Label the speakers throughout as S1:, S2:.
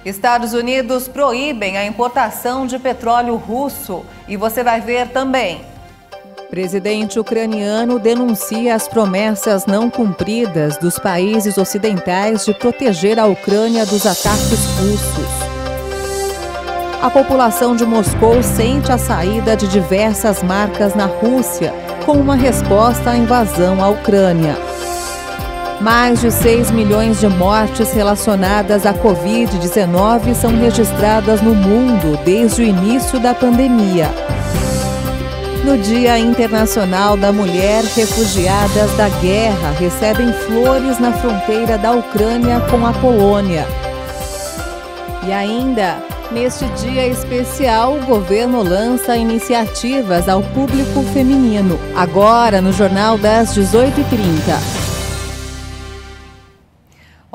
S1: Estados Unidos proíbem a importação de petróleo russo e você vai ver também. Presidente ucraniano denuncia as promessas não cumpridas dos países ocidentais de proteger a Ucrânia dos ataques russos. A população de Moscou sente a saída de diversas marcas na Rússia como uma resposta à invasão à Ucrânia. Mais de 6 milhões de mortes relacionadas à Covid-19 são registradas no mundo desde o início da pandemia. No Dia Internacional da Mulher, refugiadas da guerra recebem flores na fronteira da Ucrânia com a Polônia. E ainda, neste dia especial, o governo lança iniciativas ao público feminino. Agora, no Jornal das 18h30.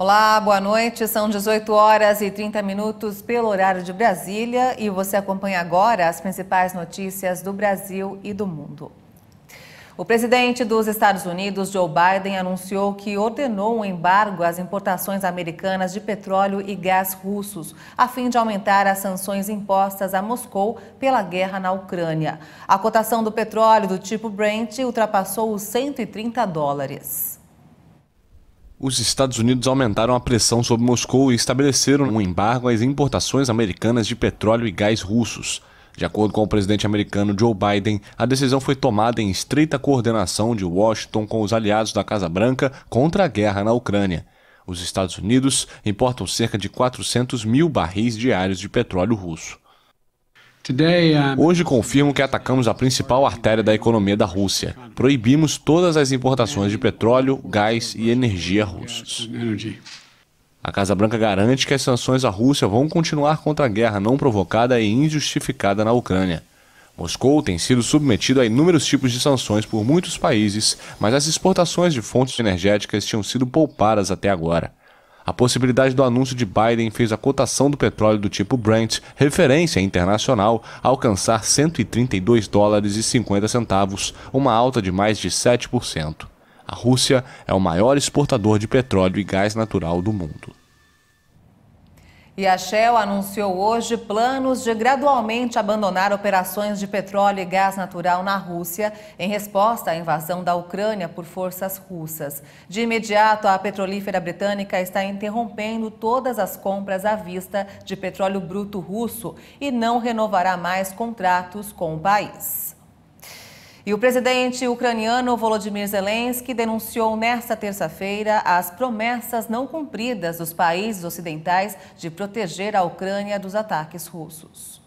S1: Olá, boa noite. São 18h30 pelo horário de Brasília e você acompanha agora as principais notícias do Brasil e do mundo. O presidente dos Estados Unidos, Joe Biden, anunciou que ordenou um embargo às importações americanas de petróleo e gás russos, a fim de aumentar as sanções impostas a Moscou pela guerra na Ucrânia. A cotação do petróleo do tipo Brent ultrapassou os $130.
S2: Os Estados Unidos aumentaram a pressão sobre Moscou e estabeleceram um embargo às importações americanas de petróleo e gás russos. De acordo com o presidente americano Joe Biden, a decisão foi tomada em estreita coordenação de Washington com os aliados da Casa Branca contra a guerra na Ucrânia. Os Estados Unidos importam cerca de 400 mil barris diários de petróleo russo. Hoje confirmo que atacamos a principal artéria da economia da Rússia. Proibimos todas as importações de petróleo, gás e energia russos. A Casa Branca garante que as sanções à Rússia vão continuar contra a guerra não provocada e injustificada na Ucrânia. Moscou tem sido submetido a inúmeros tipos de sanções por muitos países, mas as exportações de fontes energéticas tinham sido poupadas até agora. A possibilidade do anúncio de Biden fez a cotação do petróleo do tipo Brent, referência internacional, alcançar $132,50, uma alta de mais de 7%. A Rússia é o maior exportador de petróleo e gás natural do mundo.
S1: E a Shell anunciou hoje planos de gradualmente abandonar operações de petróleo e gás natural na Rússia em resposta à invasão da Ucrânia por forças russas. De imediato, a petrolífera britânica está interrompendo todas as compras à vista de petróleo bruto russo e não renovará mais contratos com o país. E o presidente ucraniano Volodymyr Zelensky denunciou nesta terça-feira as promessas não cumpridas dos países ocidentais de proteger a Ucrânia dos ataques russos.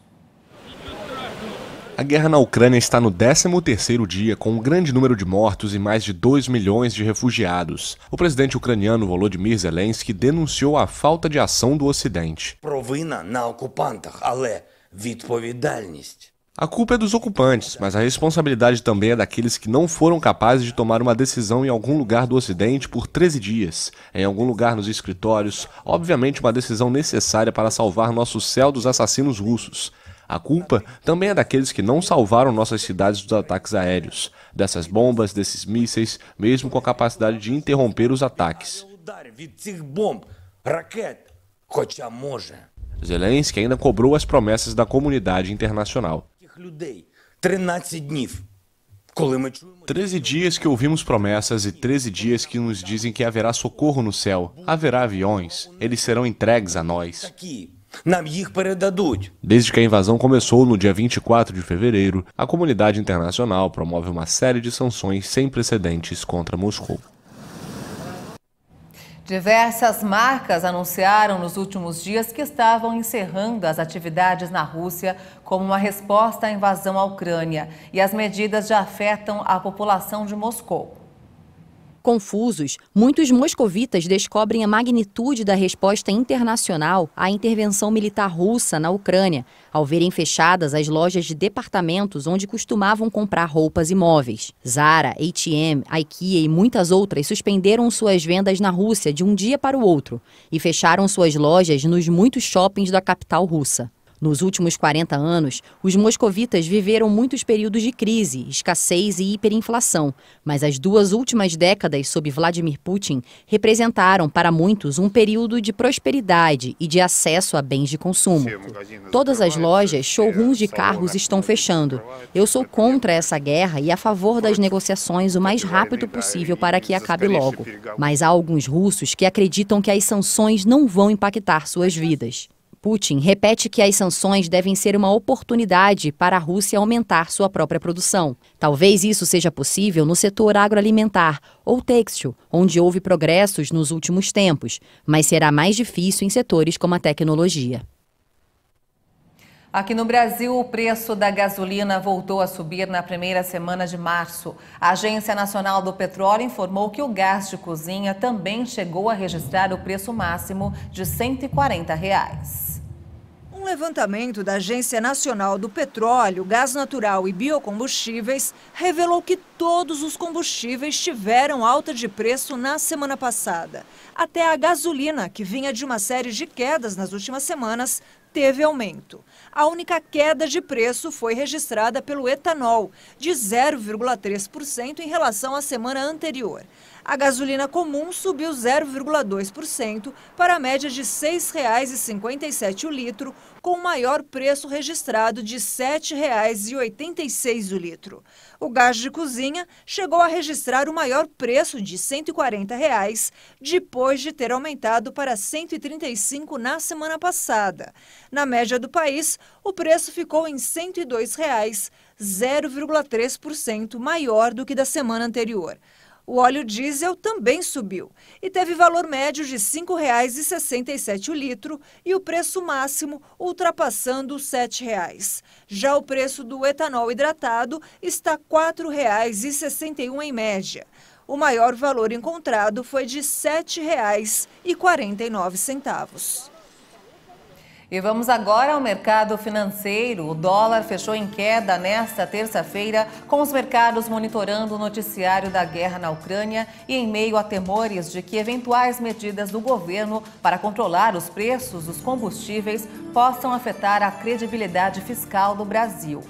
S2: A guerra na Ucrânia está no 13º dia, com um grande número de mortos e mais de 2 milhões de refugiados. O presidente ucraniano Volodymyr Zelensky denunciou a falta de ação do Ocidente.
S3: Провина на окупантах, але відповідальність.
S2: A culpa é dos ocupantes, mas a responsabilidade também é daqueles que não foram capazes de tomar uma decisão em algum lugar do Ocidente por 13 dias, em algum lugar nos escritórios, obviamente uma decisão necessária para salvar nosso céu dos assassinos russos. A culpa também é daqueles que não salvaram nossas cidades dos ataques aéreos, dessas bombas, desses mísseis, mesmo com a capacidade de interromper os ataques. Zelensky ainda cobrou as promessas da comunidade internacional. 13 dias que ouvimos promessas e 13 dias que nos dizem que haverá socorro no céu, haverá aviões, eles serão entregues a nós. Desde que a invasão começou no dia 24 de fevereiro, a comunidade internacional promove uma série de sanções sem precedentes contra Moscou.
S1: Diversas marcas anunciaram nos últimos dias que estavam encerrando as atividades na Rússia como uma resposta à invasão à Ucrânia, e as medidas já afetam a população de Moscou.
S4: Confusos, muitos moscovitas descobrem a magnitude da resposta internacional à intervenção militar russa na Ucrânia, ao verem fechadas as lojas de departamentos onde costumavam comprar roupas e móveis. Zara, H&M, IKEA e muitas outras suspenderam suas vendas na Rússia de um dia para o outro e fecharam suas lojas nos muitos shoppings da capital russa. Nos últimos 40 anos, os moscovitas viveram muitos períodos de crise, escassez e hiperinflação, mas as 2 últimas décadas sob Vladimir Putin representaram para muitos um período de prosperidade e de acesso a bens de consumo. Todas as lojas, showrooms de carros estão fechando. Eu sou contra essa guerra e a favor das negociações o mais rápido possível para que acabe logo. Mas há alguns russos que acreditam que as sanções não vão impactar suas vidas. Putin repete que as sanções devem ser uma oportunidade para a Rússia aumentar sua própria produção. Talvez isso seja possível no setor agroalimentar ou têxtil, onde houve progressos nos últimos tempos, mas será mais difícil em setores como a tecnologia.
S1: Aqui no Brasil, o preço da gasolina voltou a subir na primeira semana de março. A Agência Nacional do Petróleo informou que o gás de cozinha também chegou a registrar o preço máximo de R$ 140.
S5: Um levantamento da Agência Nacional do Petróleo, Gás Natural e Biocombustíveis revelou que todos os combustíveis tiveram alta de preço na semana passada. Até a gasolina, que vinha de uma série de quedas nas últimas semanas, teve aumento. A única queda de preço foi registrada pelo etanol, de 0,3% em relação à semana anterior. A gasolina comum subiu 0,2% para a média de R$ 6,57 o litro, com o maior preço registrado de R$ 7,86 o litro. O gás de cozinha chegou a registrar o maior preço de R$ 140, depois de ter aumentado para R$ 135 na semana passada. Na média do país, o preço ficou em R$ 102, 0,3% maior do que da semana anterior. O óleo diesel também subiu e teve valor médio de R$ 5,67 o litro e o preço máximo ultrapassando os R$ 7. Já o preço do etanol hidratado está R$ 4,61 em média. O maior valor encontrado foi de R$ 7,49.
S1: E vamos agora ao mercado financeiro. O dólar fechou em queda nesta terça-feira, com os mercados monitorando o noticiário da guerra na Ucrânia e em meio a temores de que eventuais medidas do governo para controlar os preços dos combustíveis possam afetar a credibilidade fiscal do Brasil.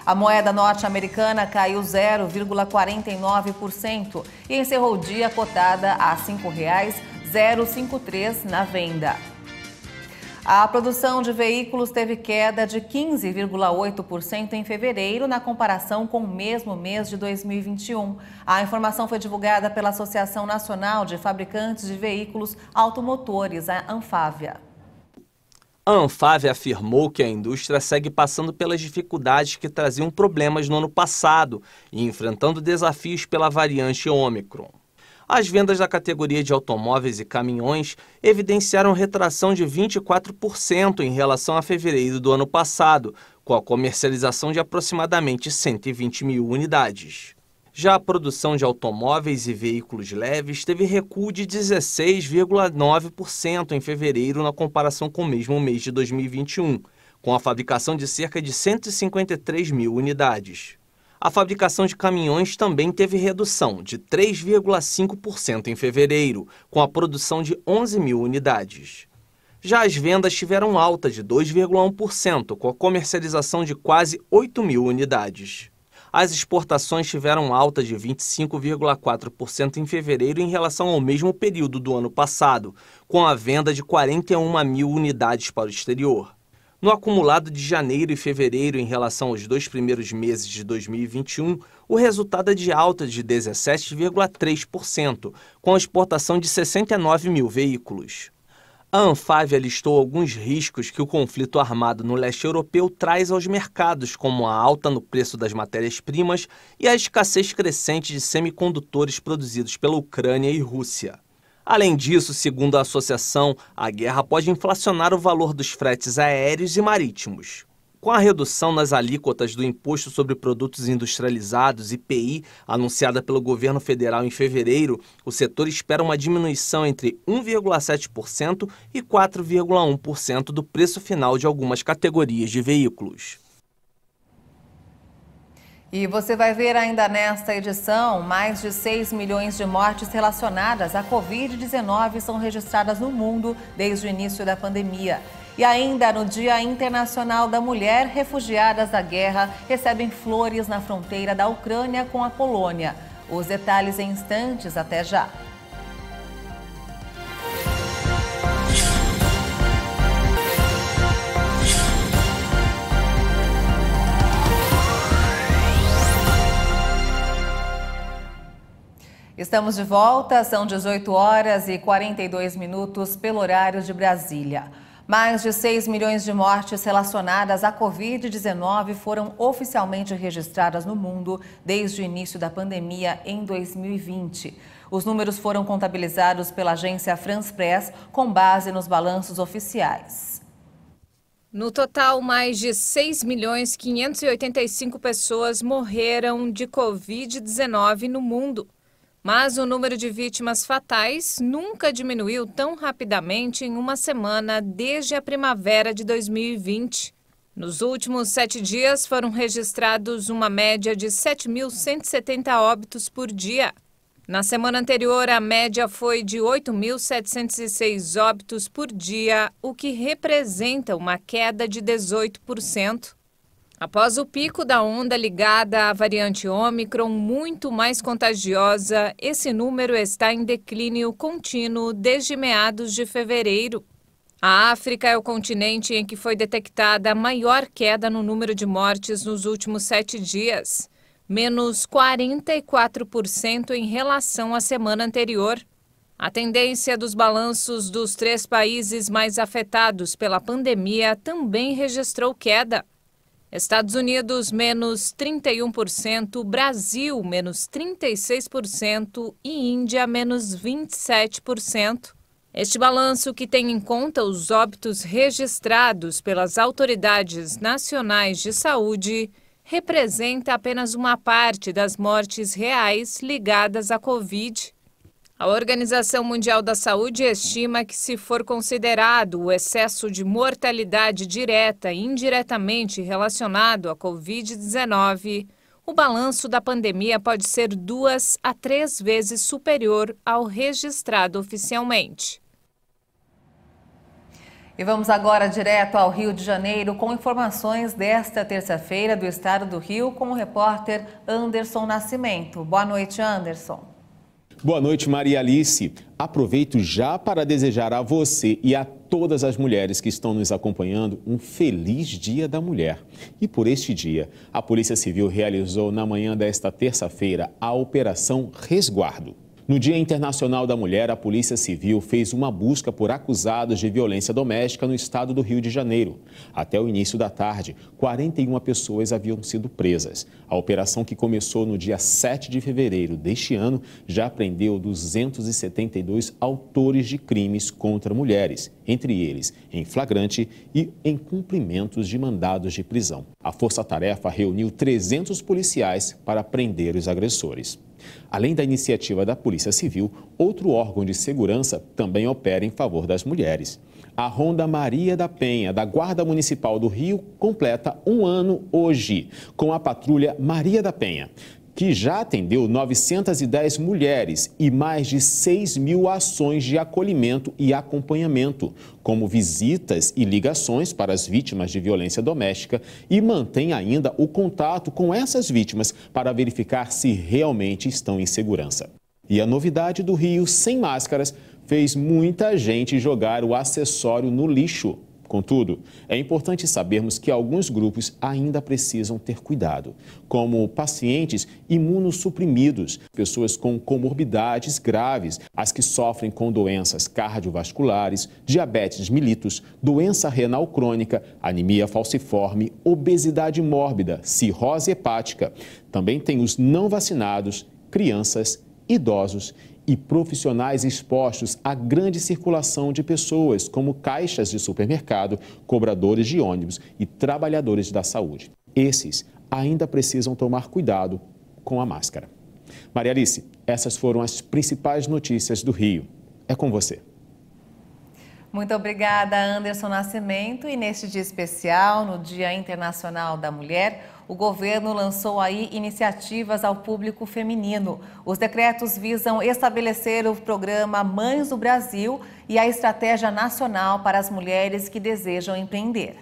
S1: A moeda norte-americana caiu 0,49% e encerrou o dia cotada a R$ 5,053 na venda. A produção de veículos teve queda de 15,8% em fevereiro, na comparação com o mesmo mês de 2021. A informação foi divulgada pela Associação Nacional de Fabricantes de Veículos Automotores, a Anfávia.
S6: A Anfávia afirmou que a indústria segue passando pelas dificuldades que traziam problemas no ano passado e enfrentando desafios pela variante Ômicron. As vendas da categoria de automóveis e caminhões evidenciaram retração de 24% em relação a fevereiro do ano passado, com a comercialização de aproximadamente 120 mil unidades. Já a produção de automóveis e veículos leves teve recuo de 16,9% em fevereiro na comparação com o mesmo mês de 2021, com a fabricação de cerca de 153 mil unidades. A fabricação de caminhões também teve redução de 3,5% em fevereiro, com a produção de 11 mil unidades. Já as vendas tiveram alta de 2,1%, com a comercialização de quase 8 mil unidades. As exportações tiveram alta de 25,4% em fevereiro em relação ao mesmo período do ano passado, com a venda de 41 mil unidades para o exterior. No acumulado de janeiro e fevereiro em relação aos 2 primeiros meses de 2021, o resultado é de alta de 17,3%, com a exportação de 69 mil veículos. A Anfávia listou alguns riscos que o conflito armado no leste europeu traz aos mercados, como a alta no preço das matérias-primas e a escassez crescente de semicondutores produzidos pela Ucrânia e Rússia. Além disso, segundo a associação, a guerra pode inflacionar o valor dos fretes aéreos e marítimos. Com a redução nas alíquotas do Imposto sobre Produtos Industrializados, IPI, anunciada pelo governo federal em fevereiro, o setor espera uma diminuição entre 1,7% e 4,1% do preço final de algumas categorias de veículos.
S1: E você vai ver ainda nesta edição, mais de 6 milhões de mortes relacionadas à Covid-19 são registradas no mundo desde o início da pandemia. E ainda no Dia Internacional da Mulher, refugiadas da guerra recebem flores na fronteira da Ucrânia com a Polônia. Os detalhes em instantes, até já. Estamos de volta, são 18 horas e 42 minutos pelo horário de Brasília. Mais de 6 milhões de mortes relacionadas à Covid-19 foram oficialmente registradas no mundo desde o início da pandemia em 2020. Os números foram contabilizados pela agência France Press com base nos balanços oficiais.
S7: No total, mais de 6.585 pessoas morreram de Covid-19 no mundo. Mas o número de vítimas fatais nunca diminuiu tão rapidamente em uma semana desde a primavera de 2020. Nos últimos 7 dias foram registrados uma média de 7.170 óbitos por dia. Na semana anterior, a média foi de 8.706 óbitos por dia, o que representa uma queda de 18%. Após o pico da onda ligada à variante Ômicron, muito mais contagiosa, esse número está em declínio contínuo desde meados de fevereiro. A África é o continente em que foi detectada a maior queda no número de mortes nos últimos 7 dias, menos 44% em relação à semana anterior. A tendência dos balanços dos 3 países mais afetados pela pandemia também registrou queda. Estados Unidos, menos 31%, Brasil, menos 36% e Índia, menos 27%. Este balanço, que tem em conta os óbitos registrados pelas autoridades nacionais de saúde, representa apenas uma parte das mortes reais ligadas à Covid. A Organização Mundial da Saúde estima que, se for considerado o excesso de mortalidade direta e indiretamente relacionado à Covid-19, o balanço da pandemia pode ser 2 a 3 vezes superior ao registrado oficialmente.
S1: E vamos agora direto ao Rio de Janeiro com informações desta terça-feira do estado do Rio com o repórter Anderson Nascimento. Boa noite, Anderson.
S8: Boa noite, Maria Alice. Aproveito já para desejar a você e a todas as mulheres que estão nos acompanhando um feliz Dia da Mulher. E por este dia, a Polícia Civil realizou na manhã desta terça-feira a Operação Resguardo. No Dia Internacional da Mulher, a Polícia Civil fez uma busca por acusados de violência doméstica no estado do Rio de Janeiro. Até o início da tarde, 41 pessoas haviam sido presas. A operação, que começou no dia 7 de fevereiro deste ano, já prendeu 272 autores de crimes contra mulheres, entre eles em flagrante e em cumprimentos de mandados de prisão. A Força-Tarefa reuniu 300 policiais para prender os agressores. Além da iniciativa da Polícia Civil, outro órgão de segurança também opera em favor das mulheres. A Ronda Maria da Penha, da Guarda Municipal do Rio, completa 1 ano hoje, com a Patrulha Maria da Penha, que já atendeu 910 mulheres e mais de 6.000 ações de acolhimento e acompanhamento, como visitas e ligações para as vítimas de violência doméstica, e mantém ainda o contato com essas vítimas para verificar se realmente estão em segurança. E a novidade do Rio Sem Máscaras fez muita gente jogar o acessório no lixo. Contudo, é importante sabermos que alguns grupos ainda precisam ter cuidado, como pacientes imunossuprimidos, pessoas com comorbidades graves, as que sofrem com doenças cardiovasculares, diabetes mellitus, doença renal crônica, anemia falciforme, obesidade mórbida, cirrose hepática. Também tem os não vacinados, crianças, idosos e profissionais expostos à grande circulação de pessoas, como caixas de supermercado, cobradores de ônibus e trabalhadores da saúde. Esses ainda precisam tomar cuidado com a máscara. Maria Alice, essas foram as principais notícias do Rio. É com você.
S1: Muito obrigada, Anderson Nascimento. E neste dia especial, no Dia Internacional da Mulher, o governo lançou aí iniciativas ao público feminino. Os decretos visam estabelecer o programa Mães do Brasil e a estratégia nacional para as mulheres que desejam empreender.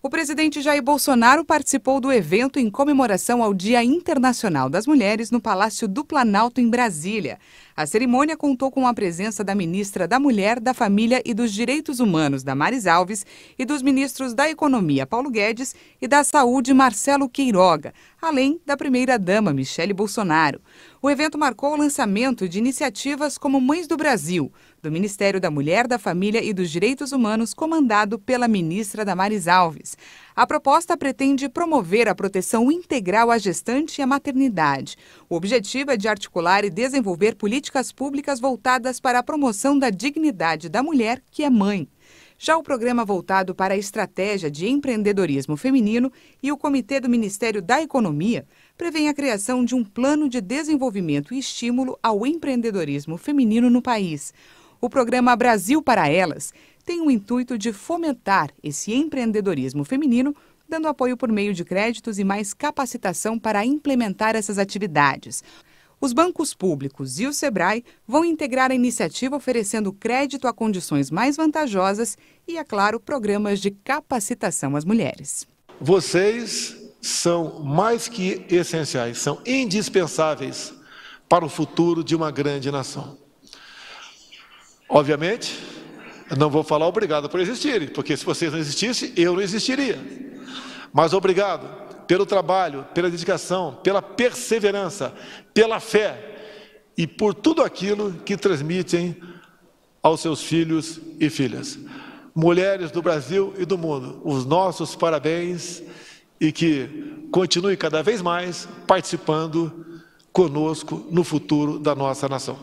S9: O presidente Jair Bolsonaro participou do evento em comemoração ao Dia Internacional das Mulheres no Palácio do Planalto, em Brasília. A cerimônia contou com a presença da ministra da Mulher, da Família e dos Direitos Humanos, Damares Alves, e dos ministros da Economia, Paulo Guedes, e da Saúde, Marcelo Queiroga, além da primeira-dama, Michele Bolsonaro. O evento marcou o lançamento de iniciativas como Mães do Brasil, do Ministério da Mulher, da Família e dos Direitos Humanos, comandado pela ministra Damares Alves. A proposta pretende promover a proteção integral à gestante e à maternidade. O objetivo é de articular e desenvolver políticas públicas voltadas para a promoção da dignidade da mulher que é mãe. Já o programa voltado para a estratégia de empreendedorismo feminino e o Comitê do Ministério da Economia prevêem a criação de um plano de desenvolvimento e estímulo ao empreendedorismo feminino no país. O programa Brasil para Elas tem o intuito de fomentar esse empreendedorismo feminino, dando apoio por meio de créditos e mais capacitação para implementar essas atividades. Os bancos públicos e o SEBRAE vão integrar a iniciativa oferecendo crédito a condições mais vantajosas e, é claro, programas de capacitação às mulheres.
S10: Vocês são mais que essenciais, são indispensáveis para o futuro de uma grande nação. Obviamente, não vou falar obrigado por existirem, porque se vocês não existissem, eu não existiria. Mas obrigado pelo trabalho, pela dedicação, pela perseverança, pela fé e por tudo aquilo que transmitem aos seus filhos e filhas. Mulheres do Brasil e do mundo, os nossos parabéns e que continue cada vez mais participando conosco no futuro da nossa nação.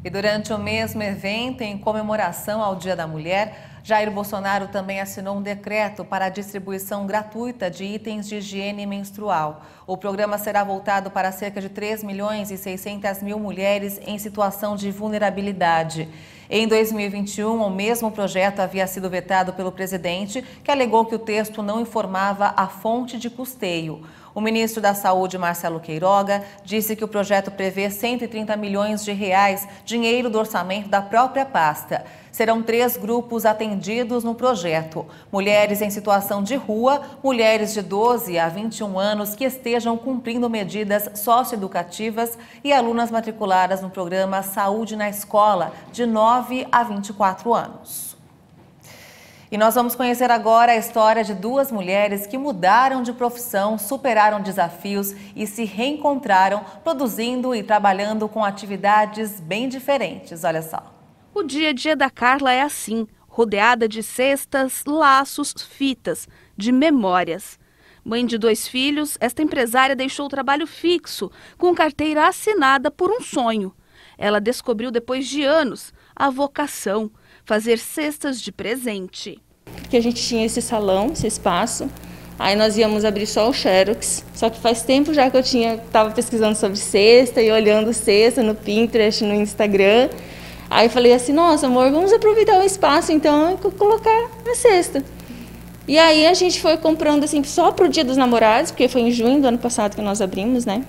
S1: E durante o mesmo evento, em comemoração ao Dia da Mulher, Jair Bolsonaro também assinou um decreto para a distribuição gratuita de itens de higiene menstrual. O programa será voltado para cerca de 3.600.000 mulheres em situação de vulnerabilidade. Em 2021, o mesmo projeto havia sido vetado pelo presidente, que alegou que o texto não informava a fonte de custeio. O ministro da Saúde, Marcelo Queiroga, disse que o projeto prevê 130 milhões de reais, dinheiro do orçamento da própria pasta. Serão 3 grupos atendidos no projeto: mulheres em situação de rua, mulheres de 12 a 21 anos que estejam cumprindo medidas socioeducativas e alunas matriculadas no programa Saúde na Escola, de 9 a 24 anos. E nós vamos conhecer agora a história de 2 mulheres que mudaram de profissão, superaram desafios e se reencontraram, produzindo e trabalhando com atividades bem diferentes. Olha só.
S11: O dia a dia da Carla é assim, rodeada de cestas, laços, fitas, de memórias. Mãe de 2 filhos, esta empresária deixou o trabalho fixo, com carteira assinada por um sonho. Ela descobriu depois de anos a vocação, fazer cestas de presente.
S12: Porque a gente tinha esse salão, esse espaço, aí nós íamos abrir só o Xerox, só que faz tempo já que eu estava pesquisando sobre cesta e olhando cesta no Pinterest, no Instagram. Aí eu falei assim, nossa amor, vamos aproveitar o espaço então e colocar a cesta. E aí a gente foi comprando assim só para o Dia dos Namorados, porque foi em junho do ano passado que nós abrimos, né?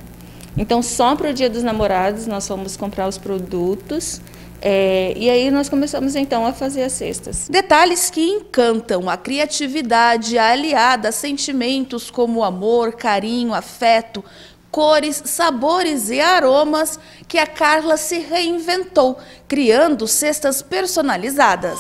S12: Então só para o Dia dos Namorados nós fomos comprar os produtos. E aí nós começamos então a fazer as cestas.
S11: Detalhes que encantam, a criatividade aliada a sentimentos como amor, carinho, afeto, cores, sabores e aromas que a Carla se reinventou, criando cestas personalizadas.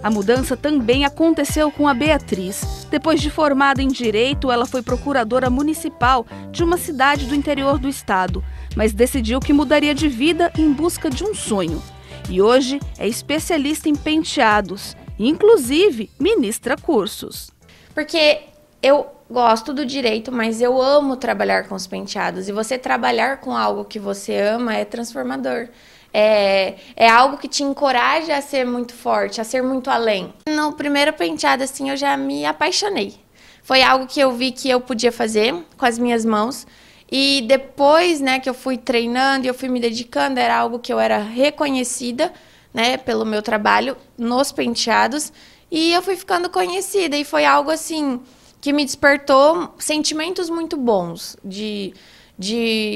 S11: A mudança também aconteceu com a Beatriz. Depois de formada em Direito, ela foi procuradora municipal de uma cidade do interior do estado, mas decidiu que mudaria de vida em busca de um sonho. E hoje é especialista em penteados, inclusive ministra cursos.
S13: Porque eu gosto do direito, mas eu amo trabalhar com os penteados. E você trabalhar com algo que você ama é transformador. É algo que te encoraja a ser muito forte, a ser muito além. No primeiro penteado, assim, eu já me apaixonei. Foi algo que eu vi que eu podia fazer com as minhas mãos E depois, né, que eu fui treinando e eu fui me dedicando, era algo que eu era reconhecida, né, pelo meu trabalho nos penteados. E eu fui ficando conhecida e foi algo assim que me despertou sentimentos muito bons de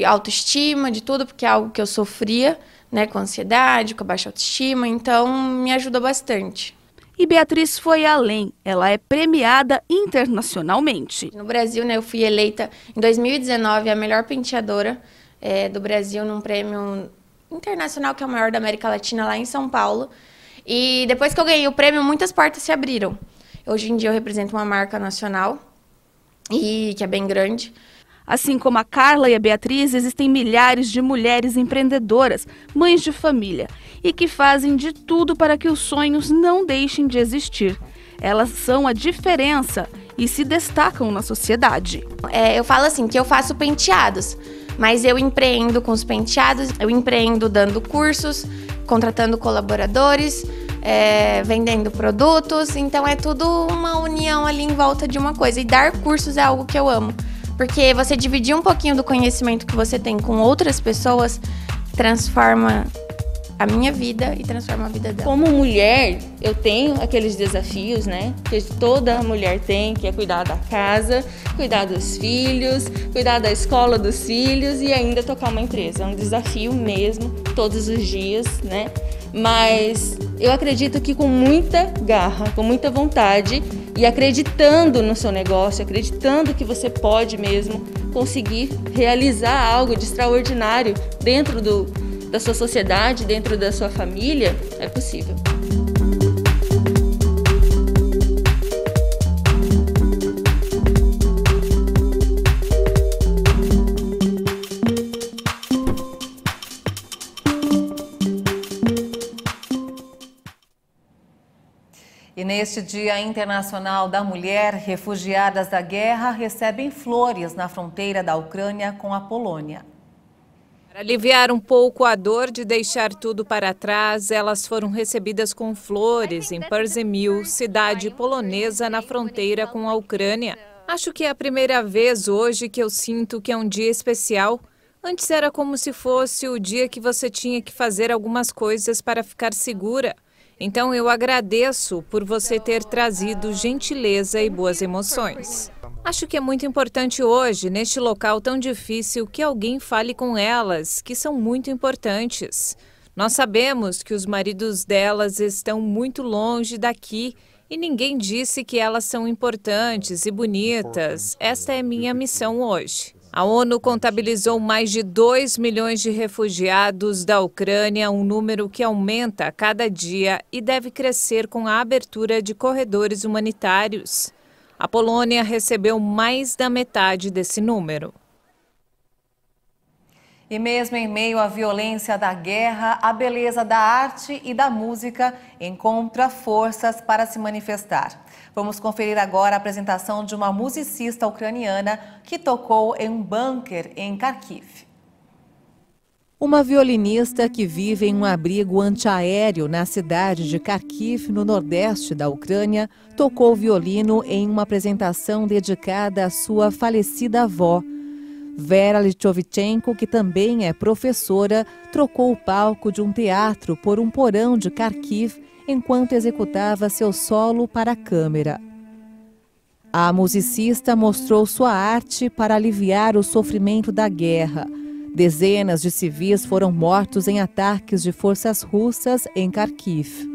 S13: autoestima, de tudo, porque é algo que eu sofria, né, com ansiedade, com a baixa autoestima, então me ajuda bastante.
S11: E Beatriz foi além, ela é premiada internacionalmente.
S13: No Brasil, né, eu fui eleita em 2019 a melhor penteadora do Brasil num prêmio internacional que é o maior da América Latina, lá em São Paulo. E depois que eu ganhei o prêmio, muitas portas se abriram. Hoje em dia eu represento uma marca nacional, que é bem grande.
S11: Assim como a Carla e a Beatriz, existem milhares de mulheres empreendedoras, mães de família, e que fazem de tudo para que os sonhos não deixem de existir. Elas são a diferença e se destacam na sociedade.
S13: Eu falo assim, que eu faço penteados, mas eu empreendo com os penteados, eu empreendo dando cursos, contratando colaboradores, vendendo produtos, então é tudo uma união ali em volta de uma coisa. E dar cursos é algo que eu amo, porque você dividir um pouquinho do conhecimento que você tem com outras pessoas transforma a minha vida e transforma a vida dela.
S12: Como mulher, eu tenho aqueles desafios, né, que toda mulher tem, que é cuidar da casa, cuidar dos filhos, cuidar da escola dos filhos e ainda tocar uma empresa. É um desafio mesmo, todos os dias, né? Mas eu acredito que com muita garra, com muita vontade e acreditando no seu negócio, acreditando que você pode mesmo conseguir realizar algo de extraordinário dentro da sua sociedade, dentro da sua família, é possível.
S1: E neste Dia Internacional da Mulher, refugiadas da guerra recebem flores na fronteira da Ucrânia com a Polônia.
S7: Para aliviar um pouco a dor de deixar tudo para trás, elas foram recebidas com flores em Przemyśl, cidade polonesa na fronteira com a Ucrânia. Acho que é a primeira vez hoje que eu sinto que é um dia especial. Antes era como se fosse o dia que você tinha que fazer algumas coisas para ficar segura. Então eu agradeço por você ter trazido gentileza e boas emoções. Acho que é muito importante hoje, neste local tão difícil, que alguém fale com elas, que são muito importantes. Nós sabemos que os maridos delas estão muito longe daqui e ninguém disse que elas são importantes e bonitas. Esta é minha missão hoje. A ONU contabilizou mais de 2 milhões de refugiados da Ucrânia, um número que aumenta a cada dia e deve crescer com a abertura de corredores humanitários. A Polônia recebeu mais da metade desse número.
S1: E mesmo em meio à violência da guerra, a beleza da arte e da música encontra forças para se manifestar. Vamos conferir agora a apresentação de uma musicista ucraniana que tocou em um bunker em Kharkiv. Uma violinista que vive em um abrigo antiaéreo na cidade de Kharkiv, no nordeste da Ucrânia, tocou violino em uma apresentação dedicada à sua falecida avó. Vera Lichovchenko, que também é professora, trocou o palco de um teatro por um porão de Kharkiv enquanto executava seu solo para a câmera. A musicista mostrou sua arte para aliviar o sofrimento da guerra. Dezenas de civis foram mortos em ataques de forças russas em Kharkiv.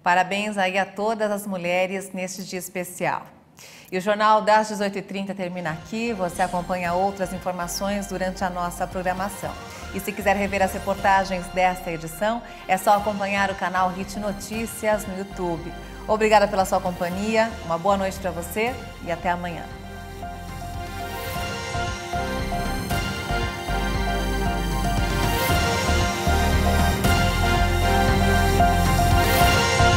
S1: Parabéns aí a todas as mulheres neste dia especial. E o Jornal das 18h30 termina aqui. Você acompanha outras informações durante a nossa programação. E se quiser rever as reportagens desta edição, é só acompanhar o canal HIT Notícias no YouTube. Obrigada pela sua companhia, uma boa noite para você e até amanhã.